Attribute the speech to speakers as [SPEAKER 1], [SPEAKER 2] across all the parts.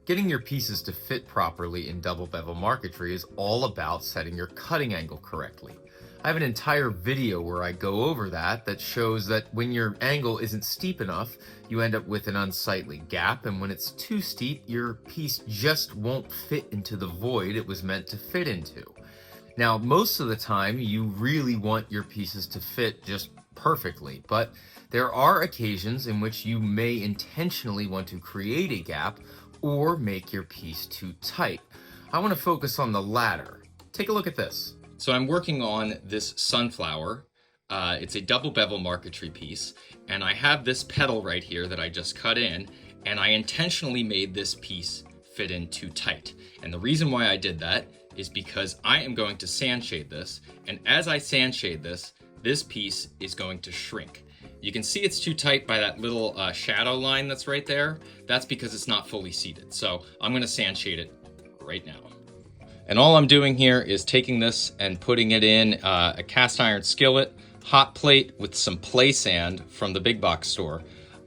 [SPEAKER 1] Getting your pieces to fit properly in double bevel marquetry is all about setting your cutting angle correctly. I have an entire video where I go over that shows that when your angle isn't steep enough, you end up with an unsightly gap, and when it's too steep, your piece just won't fit into the void it was meant to fit into. Now, most of the time, you really want your pieces to fit just perfectly, but there are occasions in which you may intentionally want to create a gap or make your piece too tight. I want to focus on the latter. Take a look at this.
[SPEAKER 2] So I'm working on this sunflower. It's a double bevel marquetry piece, and I have this petal right here that I just cut in, and I intentionally made this piece fit in too tight. And the reason why I did that is because I am going to sand shade this, and as I sand shade this, this piece is going to shrink. You can see it's too tight by that little shadow line that's right there. That's because it's not fully seated. So I'm gonna sand shade it right now. And all I'm doing here is taking this and putting it in a cast iron skillet, hot plate with some play sand from the big box store.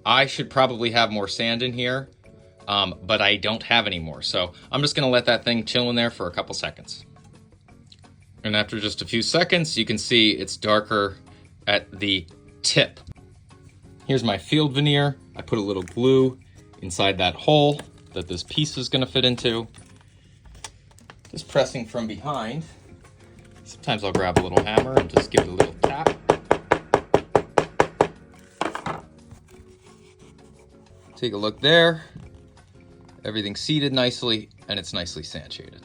[SPEAKER 2] I should probably have more sand in here, but I don't have any more. So I'm just gonna let that thing chill in there for a couple seconds. And after just a few seconds, you can see it's darker at the tip. Here's my field veneer. I put a little glue inside that hole that this piece is gonna fit into. Just pressing from behind. Sometimes I'll grab a little hammer and just give it a little tap. Take a look there. Everything's seated nicely and it's nicely sand shaded.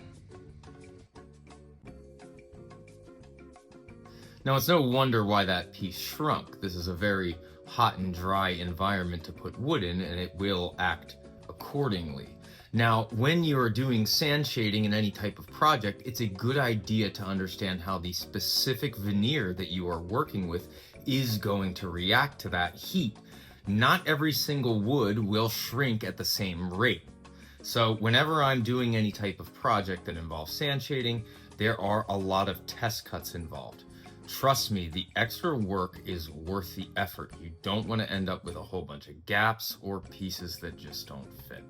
[SPEAKER 1] Now, it's no wonder why that piece shrunk. This is a very hot and dry environment to put wood in, and it will act accordingly. Now, when you're doing sand shading in any type of project, it's a good idea to understand how the specific veneer that you are working with is going to react to that heat. Not every single wood will shrink at the same rate. So whenever I'm doing any type of project that involves sand shading, there are a lot of test cuts involved. Trust me, the extra work is worth the effort. You don't want to end up with a whole bunch of gaps or pieces that just don't fit.